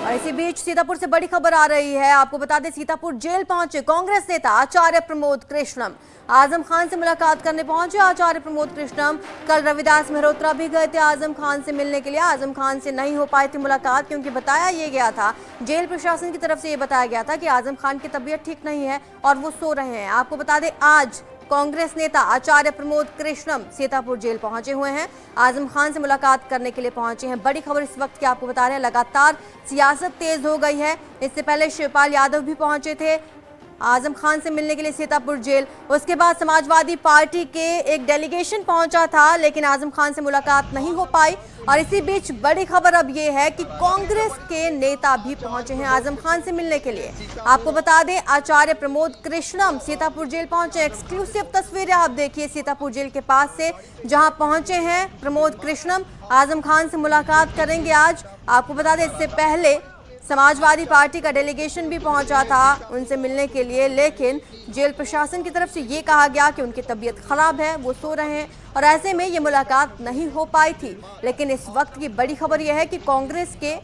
और इसी बीच सीतापुर से बड़ी खबर आ रही है। आपको बता दें, सीतापुर जेल पहुंचे कांग्रेस नेता आचार्य प्रमोद कृष्णम। आजम खान से मुलाकात करने पहुंचे आचार्य प्रमोद कृष्णम। कल रविदास मेहरोत्रा भी गए थे आजम खान से मिलने के लिए। आजम खान से नहीं हो पाई थी मुलाकात, क्योंकि बताया ये गया था, जेल प्रशासन की तरफ से ये बताया गया था कि आजम खान की तबीयत ठीक नहीं है और वो सो रहे हैं। आपको बता दें, आज कांग्रेस नेता आचार्य प्रमोद कृष्णम सीतापुर जेल पहुंचे हुए हैं। आजम खान से मुलाकात करने के लिए पहुंचे हैं। बड़ी खबर इस वक्त की आपको बता रहे हैं, लगातार सियासत तेज हो गई है। इससे पहले शिवपाल यादव भी पहुंचे थे आजम खान से मिलने के लिए सीतापुर जेल। उसके बाद समाजवादी पार्टी के एक डेलीगेशन पहुंचा था, लेकिन आजम खान से मुलाकात नहीं हो पाई। और इसी बीच बड़ी खबर अब ये है कि कांग्रेस के नेता भी पहुंचे हैं आजम खान से मिलने के लिए। आपको बता दें, आचार्य प्रमोद कृष्णम सीतापुर जेल पहुंचे। एक्सक्लूसिव तस्वीरें आप देखिए सीतापुर जेल के पास से, जहां पहुंचे हैं प्रमोद कृष्णम। आजम खान से मुलाकात करेंगे आज। आपको बता दें, इससे पहले समाजवादी पार्टी का डेलीगेशन भी पहुंचा था उनसे मिलने के लिए, लेकिन जेल प्रशासन की तरफ से ये कहा गया कि उनकी तबीयत खराब है, वो सो रहे हैं, और ऐसे में ये मुलाकात नहीं हो पाई थी। लेकिन इस वक्त की बड़ी खबर यह है कि कांग्रेस के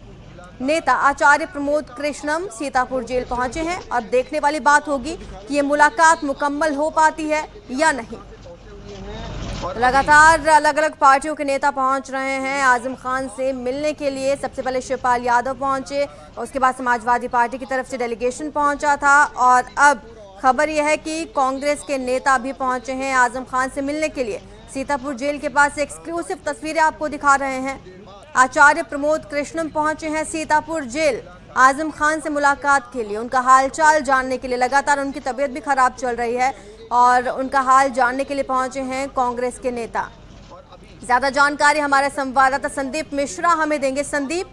नेता आचार्य प्रमोद कृष्णम सीतापुर जेल पहुंचे हैं। और देखने वाली बात होगी कि ये मुलाकात मुकम्मल हो पाती है या नहीं। लगातार अलग अलग पार्टियों के नेता पहुंच रहे हैं आजम खान से मिलने के लिए। सबसे पहले शिवपाल यादव पहुंचे, उसके बाद समाजवादी पार्टी की तरफ से डेलीगेशन पहुंचा था, और अब खबर यह है कि कांग्रेस के नेता भी पहुंचे हैं आजम खान से मिलने के लिए। सीतापुर जेल के पास एक्सक्लूसिव तस्वीरें आपको दिखा रहे हैं। आचार्य प्रमोद कृष्णम पहुंचे हैं सीतापुर जेल आजम खान से मुलाकात के लिए, उनका हालचाल जानने के लिए। लगातार उनकी तबीयत भी खराब चल रही है और उनका हाल जानने के लिए पहुंचे हैं कांग्रेस के नेता। ज्यादा जानकारी हमारे संवाददाता संदीप मिश्रा हमें देंगे। संदीप,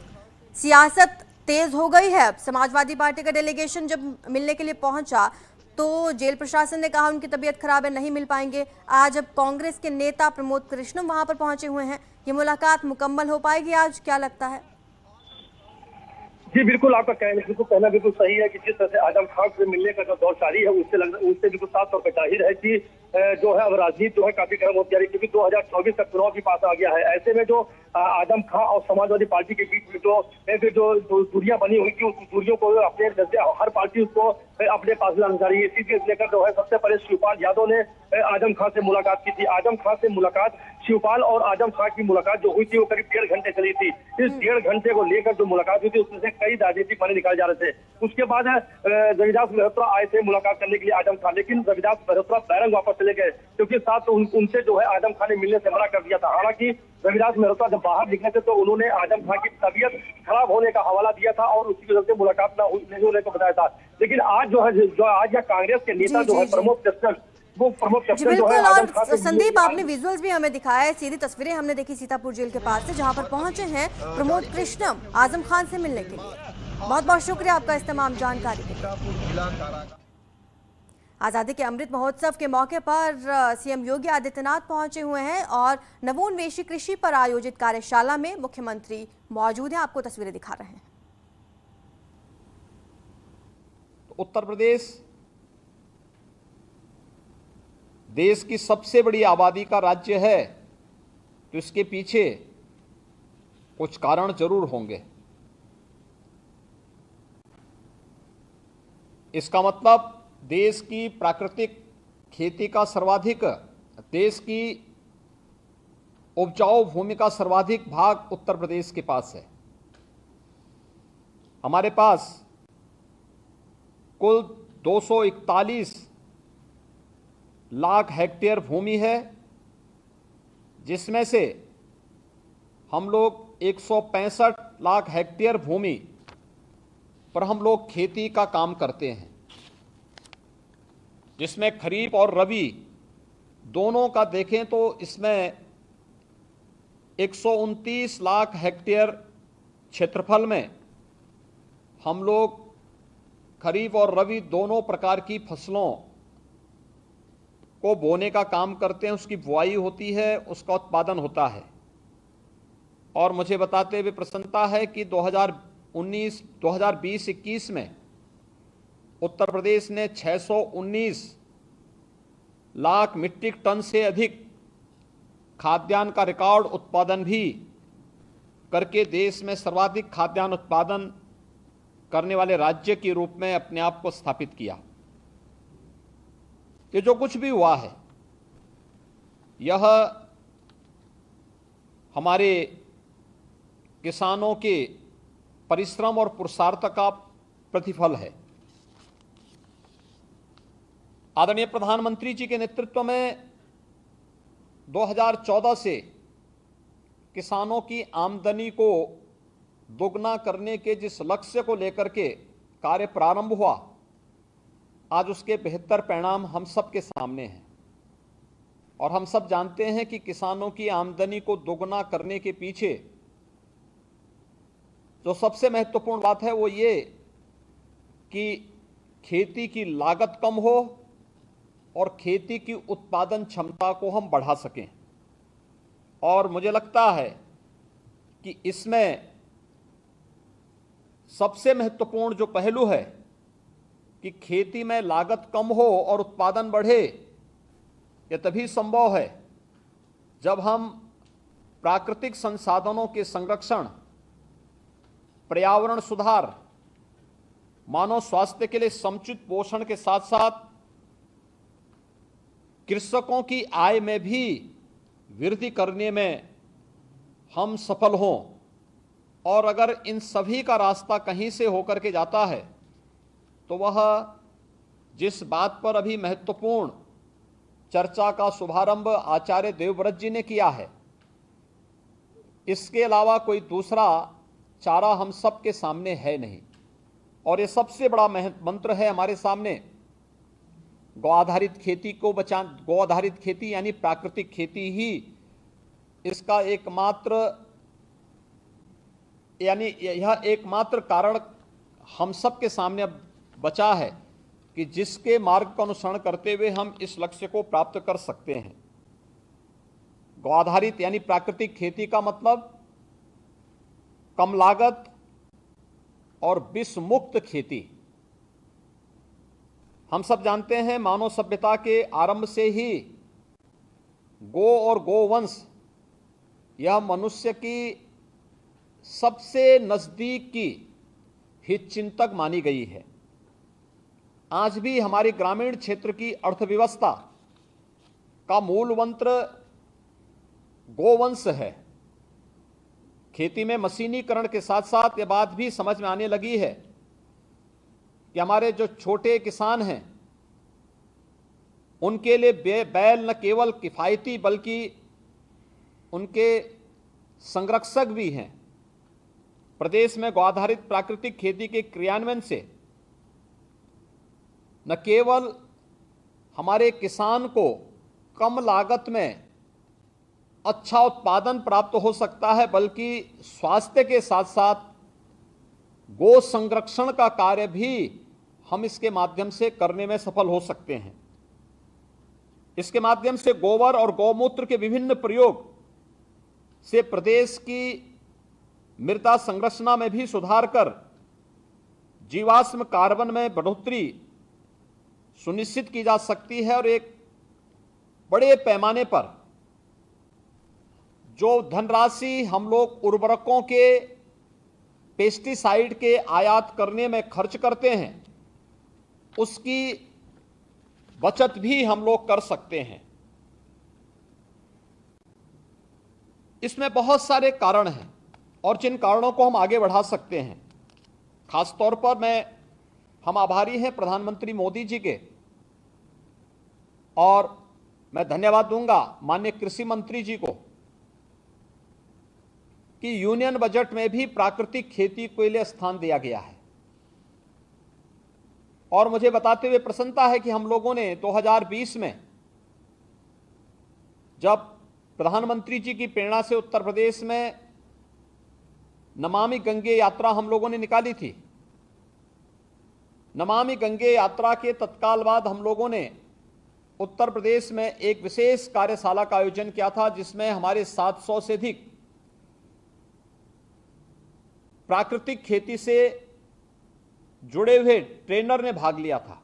सियासत तेज हो गई है। समाजवादी पार्टी का डेलीगेशन जब मिलने के लिए पहुंचा तो जेल प्रशासन ने कहा उनकी तबीयत खराब है, नहीं मिल पाएंगे। आज अब कांग्रेस के नेता प्रमोद कृष्णम वहां पर पहुंचे हुए हैं, ये मुलाकात मुकम्मल हो पाएगी आज, क्या लगता है? जी बिल्कुल, आपका कहना बिल्कुल सही है कि जिस तरह से आजम खान से मिलने का जो दौर जारी है, उससे बिल्कुल साफ तौर पर जाहिर है कि जो है अब राजनीति जो है काफी गर्म होती जा रही है, क्योंकि 2024 का चुनाव भी पास आ गया है। ऐसे में जो आजम खान और समाजवादी पार्टी के बीच में जो दूरियां बनी हुई थी, उस दूरियों को अपने हर पार्टी उसको अपने पास लाना चाह रही है। इसी चीज लेकर जो है सबसे पहले शिवपाल यादव ने आजम खान से मुलाकात की थी। आजम खान से मुलाकात, शिवपाल और आजम खान की मुलाकात जो हुई थी वो करीब 1.5 घंटे चली थी। इस 1.5 घंटे को लेकर जो मुलाकात हुई थी उसमें से कई राजनीतिक मायने निकाले जा रहे थे। उसके बाद रविदास मेहरोत्रा आए थे मुलाकात करने के लिए आजम खान, लेकिन रविदास मेहरोत्रा बैरंग वापस चले गए, क्योंकि साथ उनसे जो है आजम खान ने मिलने से मना कर दिया था। हालांकि रविदास मेहरोत्रा जब बाहर निकले थे तो उन्होंने आजम खान की तबीयत खराब होने का हवाला दिया था और उसकी वजह से मुलाकात नहीं होने को बताया था। लेकिन आज जो आज या कांग्रेस के नेता जो है प्रमोद कृष्णम, वो प्रमोद कृष्णम जो है आजम खान से। संदीप, आपने विजुअल्स भी हमें दिखाया है, सीधी तस्वीरें हमने देखी सीतापुर जेल के पास से, जहां पर पहुंचे हैं प्रमोद कृष्णम आजम खान से मिलने के लिए। बहुत बहुत शुक्रिया आपका इस तमाम जानकारी के लिए। आज़ादी के अमृत महोत्सव के मौके पर सीएम योगी आदित्यनाथ पहुंचे हुए हैं और नवोन्वेषी कृषि पर आयोजित कार्यशाला में मुख्यमंत्री मौजूद हैं। आपको तस्वीरें दिखा रहे हैं। उत्तर प्रदेश देश की सबसे बड़ी आबादी का राज्य है, तो इसके पीछे कुछ कारण जरूर होंगे। इसका मतलब देश की प्राकृतिक खेती का सर्वाधिक, देश की उपजाऊ भूमि का सर्वाधिक भाग उत्तर प्रदेश के पास है। हमारे पास कुल 241 लाख हेक्टेयर भूमि है, जिसमें से हम लोग 165 लाख हेक्टेयर भूमि पर हम लोग खेती का काम करते हैं, जिसमें खरीफ और रबी दोनों का देखें तो इसमें 129 लाख हेक्टेयर क्षेत्रफल में हम लोग खरीफ और रबी दोनों प्रकार की फसलों को बोने का काम करते हैं। उसकी बुआई होती है, उसका उत्पादन होता है। और मुझे बताते हुए प्रसन्नता है कि 2019-2020-21 में उत्तर प्रदेश ने 619 लाख मीट्रिक टन से अधिक खाद्यान्न का रिकॉर्ड उत्पादन भी करके देश में सर्वाधिक खाद्यान्न उत्पादन करने वाले राज्य के रूप में अपने आप को स्थापित किया। ये जो कुछ भी हुआ है यह हमारे किसानों के परिश्रम और पुरुषार्थ का प्रतिफल है। आदरणीय प्रधानमंत्री जी के नेतृत्व में 2014 से किसानों की आमदनी को दोगुना करने के जिस लक्ष्य को लेकर के कार्य प्रारंभ हुआ, आज उसके बेहतर परिणाम हम सब के सामने हैं। और हम सब जानते हैं कि किसानों की आमदनी को दोगुना करने के पीछे जो सबसे महत्वपूर्ण बात है वो ये कि खेती की लागत कम हो और खेती की उत्पादन क्षमता को हम बढ़ा सकें। और मुझे लगता है कि इसमें सबसे महत्वपूर्ण जो पहलू है कि खेती में लागत कम हो और उत्पादन बढ़े, यह तभी संभव है जब हम प्राकृतिक संसाधनों के संरक्षण, पर्यावरण सुधार, मानव स्वास्थ्य के लिए समुचित पोषण के साथ साथ कृषकों की आय में भी वृद्धि करने में हम सफल हों। और अगर इन सभी का रास्ता कहीं से होकर के जाता है तो वह जिस बात पर अभी महत्वपूर्ण चर्चा का शुभारंभ आचार्य देवव्रत जी ने किया है, इसके अलावा कोई दूसरा चारा हम सब के सामने है नहीं। और ये सबसे बड़ा मंत्र है हमारे सामने, गौ आधारित खेती को बचा। गौ आधारित खेती यानी प्राकृतिक खेती ही इसका एकमात्र यानी यह एकमात्र कारण हम सब के सामने अब बचा है कि जिसके मार्ग का अनुसरण करते हुए हम इस लक्ष्य को प्राप्त कर सकते हैं। गौ आधारित यानी प्राकृतिक खेती का मतलब कम लागत और विष मुक्त खेती। हम सब जानते हैं मानव सभ्यता के आरंभ से ही गो और गोवंश यह मनुष्य की सबसे नजदीक की हितचिंतक मानी गई है। आज भी हमारी ग्रामीण क्षेत्र की अर्थव्यवस्था का मूल मंत्र गोवंश है। खेती में मशीनीकरण के साथ साथ यह बात भी समझ में आने लगी है कि हमारे जो छोटे किसान हैं उनके लिए बैल न केवल किफायती बल्कि उनके संरक्षक भी हैं। प्रदेश में गौ आधारित प्राकृतिक खेती के क्रियान्वयन से न केवल हमारे किसान को कम लागत में अच्छा उत्पादन प्राप्त हो सकता है बल्कि स्वास्थ्य के साथ साथ गो संरक्षण का कार्य भी हम इसके माध्यम से करने में सफल हो सकते हैं। इसके माध्यम से गोबर और गौमूत्र के विभिन्न प्रयोग से प्रदेश की मृदा संरचना में भी सुधार कर जीवाश्म कार्बन में बढ़ोतरी सुनिश्चित की जा सकती है और एक बड़े पैमाने पर जो धनराशि हम लोग उर्वरकों के पेस्टिसाइड के आयात करने में खर्च करते हैं उसकी बचत भी हम लोग कर सकते हैं। इसमें बहुत सारे कारण हैं और जिन कारणों को हम आगे बढ़ा सकते हैं, खासतौर पर हम आभारी हैं प्रधानमंत्री मोदी जी के और मैं धन्यवाद दूंगा माननीय कृषि मंत्री जी को कि यूनियन बजट में भी प्राकृतिक खेती के लिए स्थान दिया गया है। और मुझे बताते हुए प्रसन्नता है कि हम लोगों ने 2020 में जब प्रधानमंत्री जी की प्रेरणा से उत्तर प्रदेश में नमामि गंगे यात्रा हम लोगों ने निकाली थी। नमामि गंगे यात्रा के तत्काल बाद हम लोगों ने उत्तर प्रदेश में एक विशेष कार्यशाला का आयोजन किया था जिसमें हमारे 700 से अधिक प्राकृतिक खेती से जुड़े हुए ट्रेनर ने भाग लिया था।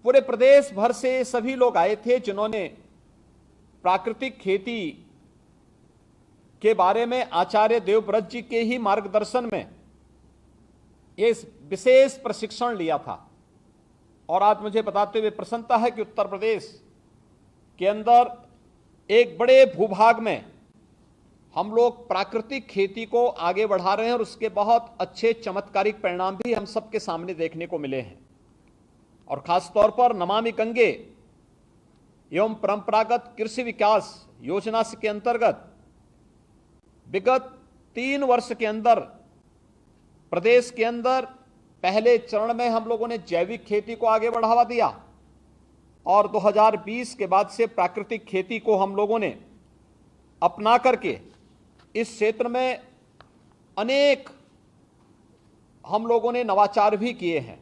पूरे प्रदेश भर से सभी लोग आए थे जिन्होंने प्राकृतिक खेती के बारे में आचार्य देवव्रत जी के ही मार्गदर्शन में ये विशेष प्रशिक्षण लिया था। और आज मुझे बताते हुए प्रसन्नता है कि उत्तर प्रदेश के अंदर एक बड़े भूभाग में हम लोग प्राकृतिक खेती को आगे बढ़ा रहे हैं और उसके बहुत अच्छे चमत्कारिक परिणाम भी हम सबके सामने देखने को मिले हैं। और खासतौर पर नमामि गंगे एवं परंपरागत कृषि विकास योजना के अंतर्गत विगत 3 वर्ष के अंदर प्रदेश के अंदर पहले चरण में हम लोगों ने जैविक खेती को आगे बढ़ावा दिया और 2020 के बाद से प्राकृतिक खेती को हम लोगों ने अपना करके इस क्षेत्र में अनेक हम लोगों ने नवाचार भी किए हैं।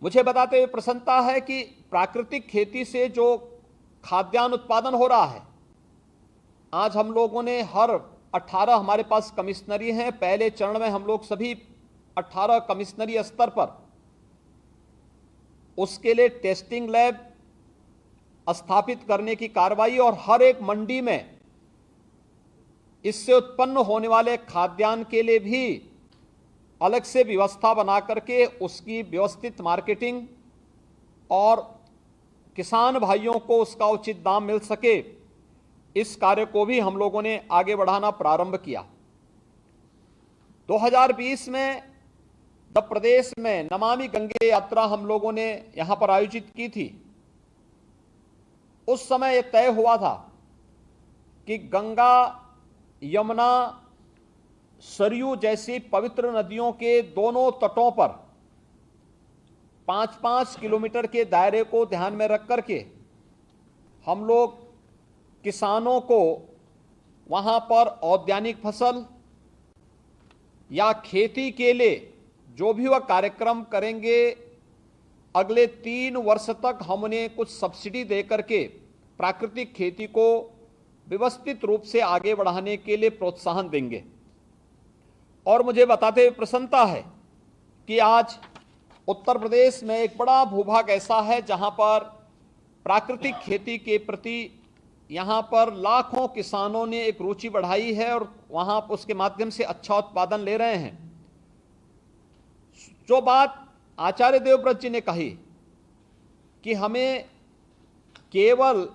मुझे बताते हुए प्रसन्नता है कि प्राकृतिक खेती से जो खाद्यान्न उत्पादन हो रहा है, आज हम लोगों ने हर 18 हमारे पास कमिश्नरी हैं। पहले चरण में हम लोग सभी 18 कमिश्नरी स्तर पर उसके लिए टेस्टिंग लैब स्थापित करने की कार्रवाई और हर एक मंडी में इससे उत्पन्न होने वाले खाद्यान्न के लिए भी अलग से व्यवस्था बना करके उसकी व्यवस्थित मार्केटिंग और किसान भाइयों को उसका उचित दाम मिल सके, इस कार्य को भी हम लोगों ने आगे बढ़ाना प्रारंभ किया। 2020 में जब प्रदेश में नमामि गंगे यात्रा हम लोगों ने यहां पर आयोजित की थी, उस समय यह तय हुआ था कि गंगा, यमुना, सरयू जैसी पवित्र नदियों के दोनों तटों पर 5-5 किलोमीटर के दायरे को ध्यान में रख करके हम लोग किसानों को वहां पर औद्यानिक फसल या खेती के लिए जो भी वह कार्यक्रम करेंगे, अगले 3 वर्ष तक हम उन्हें कुछ सब्सिडी दे करके प्राकृतिक खेती को व्यवस्थित रूप से आगे बढ़ाने के लिए प्रोत्साहन देंगे। और मुझे बताते हुए प्रसन्नता है कि आज उत्तर प्रदेश में एक बड़ा भूभाग ऐसा है जहां पर प्राकृतिक खेती के प्रति यहां पर लाखों किसानों ने एक रुचि बढ़ाई है और वहां उसके माध्यम से अच्छा उत्पादन ले रहे हैं। जो बात आचार्य देवव्रत जी ने कही कि हमें केवल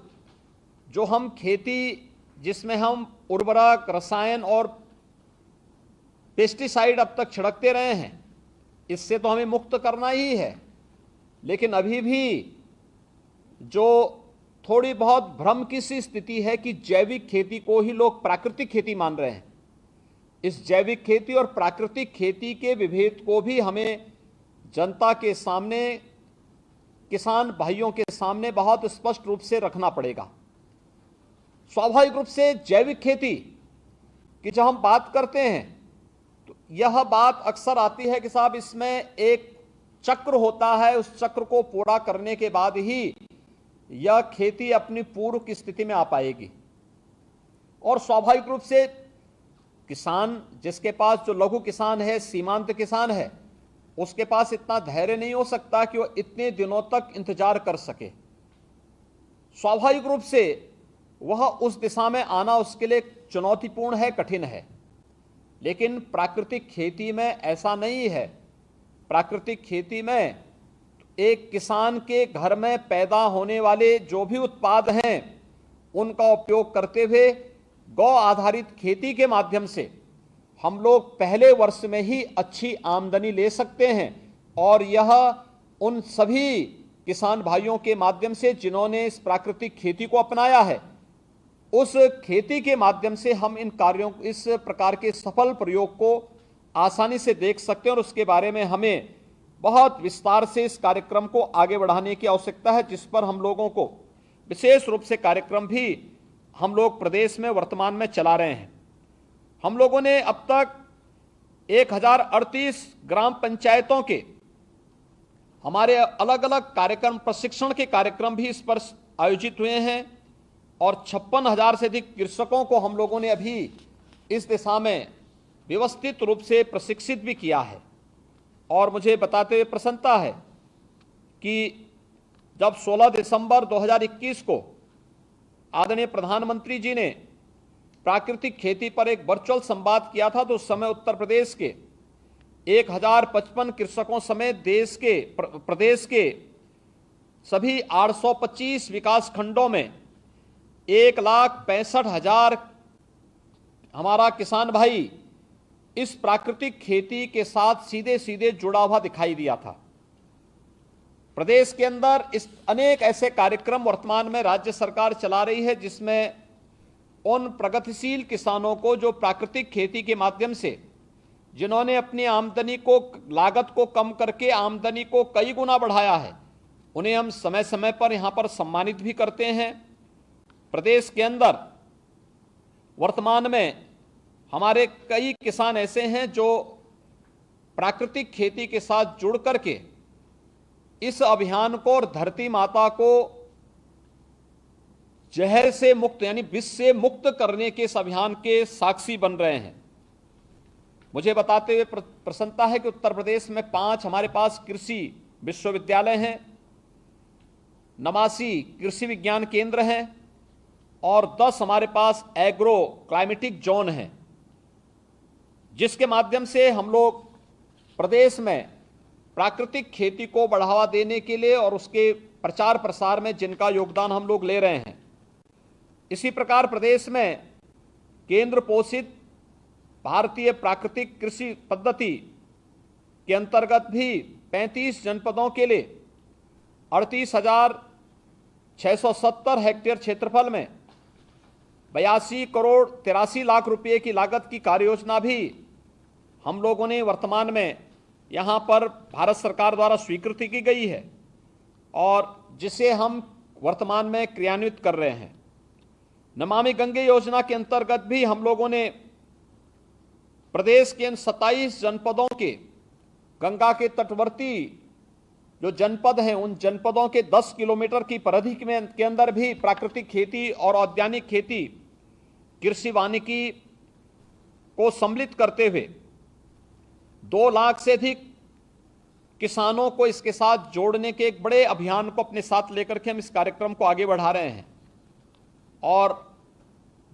जो हम खेती जिसमें हम उर्वरक, रसायन और पेस्टिसाइड अब तक छिड़कते रहे हैं, इससे तो हमें मुक्त करना ही है, लेकिन अभी भी जो थोड़ी बहुत भ्रम की सी स्थिति है कि जैविक खेती को ही लोग प्राकृतिक खेती मान रहे हैं। इस जैविक खेती और प्राकृतिक खेती के विभेद को भी हमें जनता के सामने, किसान भाइयों के सामने बहुत स्पष्ट रूप से रखना पड़ेगा। स्वाभाविक रूप से जैविक खेती की जब हम बात करते हैं तो यह बात अक्सर आती है कि साहब इसमें एक चक्र होता है, उस चक्र को पूरा करने के बाद ही यह खेती अपनी पूर्व की स्थिति में आ पाएगी। और स्वाभाविक रूप से किसान जिसके पास, जो लघु किसान है, सीमांत किसान है, उसके पास इतना धैर्य नहीं हो सकता कि वह इतने दिनों तक इंतजार कर सके। स्वाभाविक रूप से वह उस दिशा में आना उसके लिए चुनौतीपूर्ण है, कठिन है। लेकिन प्राकृतिक खेती में ऐसा नहीं है। प्राकृतिक खेती में एक किसान के घर में पैदा होने वाले जो भी उत्पाद हैं उनका उपयोग करते हुए गौ आधारित खेती के माध्यम से हम लोग पहले वर्ष में ही अच्छी आमदनी ले सकते हैं। और यह उन सभी किसान भाइयों के माध्यम से जिन्होंने इस प्राकृतिक खेती को अपनाया है, उस खेती के माध्यम से हम इन कार्यों, इस प्रकार के सफल प्रयोग को आसानी से देख सकते हैं। और उसके बारे में हमें बहुत विस्तार से इस कार्यक्रम को आगे बढ़ाने की आवश्यकता है, जिस पर हम लोगों को विशेष रूप से कार्यक्रम भी हम लोग प्रदेश में वर्तमान में चला रहे हैं। हम लोगों ने अब तक 1038 ग्राम पंचायतों के हमारे अलग अलग कार्यक्रम, प्रशिक्षण के कार्यक्रम भी इस पर आयोजित हुए हैं और 56,000 से अधिक कृषकों को हम लोगों ने अभी इस दिशा में व्यवस्थित रूप से प्रशिक्षित भी किया है। और मुझे बताते हुए प्रसन्नता है कि जब 16 दिसंबर 2021 को आदरणीय प्रधानमंत्री जी ने प्राकृतिक खेती पर एक वर्चुअल संवाद किया था, तो उस समय उत्तर प्रदेश के 1055 कृषकों समेत प्रदेश के सभी 825 विकास खंडों में 1,65,000 हमारा किसान भाई इस प्राकृतिक खेती के साथ सीधे सीधे जुड़ा हुआ दिखाई दिया था। प्रदेश के अंदर इस अनेक ऐसे कार्यक्रम वर्तमान में राज्य सरकार चला रही है, जिसमें उन प्रगतिशील किसानों को जो प्राकृतिक खेती के माध्यम से जिन्होंने अपनी आमदनी को लागत को कम करके आमदनी को कई गुना बढ़ाया है, उन्हें हम समय समय पर यहां पर सम्मानित भी करते हैं। प्रदेश के अंदर वर्तमान में हमारे कई किसान ऐसे हैं जो प्राकृतिक खेती के साथ जुड़ करके इस अभियान को और धरती माता को जहर से मुक्त यानी विष से मुक्त करने के इस अभियान के साक्षी बन रहे हैं। मुझे बताते हुए प्रसन्नता है कि उत्तर प्रदेश में 5 हमारे पास कृषि विश्वविद्यालय हैं, 89 कृषि विज्ञान केंद्र हैं और 10 हमारे पास एग्रो क्लाइमेटिक जोन हैं, जिसके माध्यम से हम लोग प्रदेश में प्राकृतिक खेती को बढ़ावा देने के लिए और उसके प्रचार प्रसार में जिनका योगदान हम लोग ले रहे हैं। इसी प्रकार प्रदेश में केंद्र पोषित भारतीय प्राकृतिक कृषि पद्धति के अंतर्गत भी 35 जनपदों के लिए 38,670 हेक्टेयर क्षेत्रफल में 82 करोड़ 83 लाख रुपए की लागत की कार्ययोजना भी हम लोगों ने वर्तमान में यहां पर भारत सरकार द्वारा स्वीकृति की गई है और जिसे हम वर्तमान में क्रियान्वित कर रहे हैं। नमामि गंगे योजना के अंतर्गत भी हम लोगों ने प्रदेश के इन 27 जनपदों के गंगा के तटवर्ती जो जनपद हैं, उन जनपदों के 10 किलोमीटर की परिधि के अंदर भी प्राकृतिक खेती और औद्यानिक खेती, कृषि वानिकी को सम्मिलित करते हुए 2 लाख से अधिक किसानों को इसके साथ जोड़ने के एक बड़े अभियान को अपने साथ लेकर के हम इस कार्यक्रम को आगे बढ़ा रहे हैं। और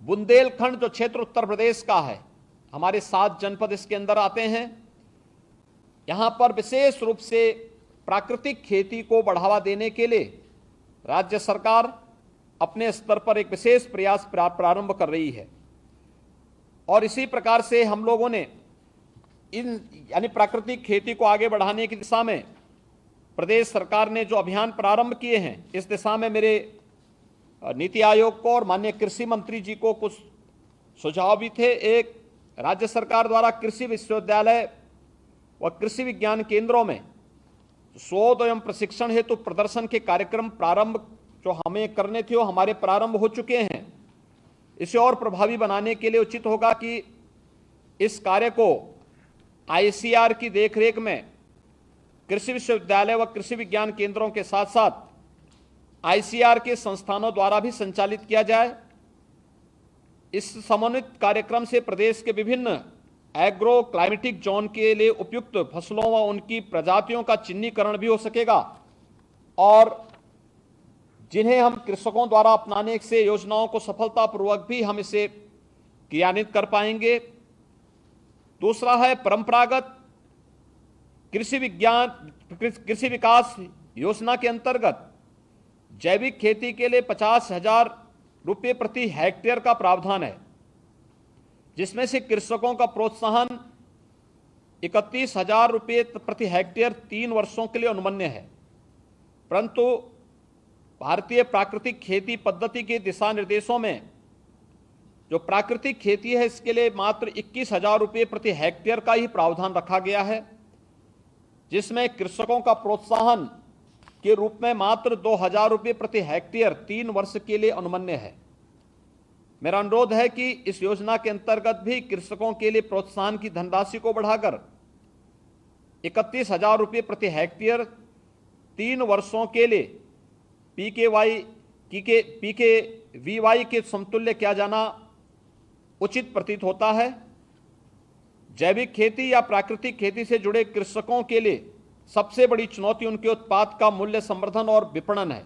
बुंदेलखंड जो क्षेत्र उत्तर प्रदेश का है, हमारे 7 जनपद इसके अंदर आते हैं। यहां पर विशेष रूप से प्राकृतिक खेती को बढ़ावा देने के लिए राज्य सरकार अपने स्तर पर एक विशेष प्रयास प्रारंभ कर रही है और इसी प्रकार से हम लोगों ने इन यानी प्राकृतिक खेती को आगे बढ़ाने की दिशा में प्रदेश सरकार ने जो अभियान प्रारंभ किए हैं, इस दिशा में मेरे नीति आयोग को और माननीय कृषि मंत्री जी को कुछ सुझाव भी थे। एक, राज्य सरकार द्वारा कृषि विश्वविद्यालय व कृषि विज्ञान केंद्रों में शोध एवं प्रशिक्षण हेतु प्रदर्शन के कार्यक्रम प्रारंभ जो हमें करने थे वो हमारे प्रारंभ हो चुके हैं। इसे और प्रभावी बनाने के लिए उचित होगा कि इस कार्य को आईसीआर की देखरेख में कृषि विश्वविद्यालय व कृषि विज्ञान केंद्रों के साथ साथ आईसीआर के संस्थानों द्वारा भी संचालित किया जाए। इस समन्वित कार्यक्रम से प्रदेश के विभिन्न एग्रो क्लाइमेटिक जोन के लिए उपयुक्त फसलों व उनकी प्रजातियों का चिन्हीकरण भी हो सकेगा और जिन्हें हम कृषकों द्वारा अपनाने से योजनाओं को सफलतापूर्वक भी हम इसे क्रियान्वित कर पाएंगे। दूसरा है परंपरागत कृषि विकास योजना के अंतर्गत जैविक खेती के लिए 50,000 रुपये प्रति हेक्टेयर का प्रावधान है, जिसमें से कृषकों का प्रोत्साहन 31,000 रुपये प्रति हेक्टेयर 3 वर्षों के लिए अनुमन्य है। परंतु भारतीय प्राकृतिक खेती पद्धति के दिशा निर्देशों में जो प्राकृतिक खेती है, इसके लिए मात्र 21,000 रुपये प्रति हेक्टेयर का ही प्रावधान रखा गया है, जिसमें कृषकों का प्रोत्साहन के रूप में मात्र 2,000 रुपये प्रति हेक्टेयर 3 वर्ष के लिए अनुमन्य है। मेरा अनुरोध है कि इस योजना के अंतर्गत भी कृषकों के लिए प्रोत्साहन की धनराशि को बढ़ाकर 31,000 रुपये प्रति हेक्टेयर 3 वर्षों के लिए पीकेवीवाई के समतुल्य किया जाना उचित प्रतीत होता है। जैविक खेती या प्राकृतिक खेती से जुड़े कृषकों के लिए सबसे बड़ी चुनौती उनके उत्पाद का मूल्य संवर्धन और विपणन है।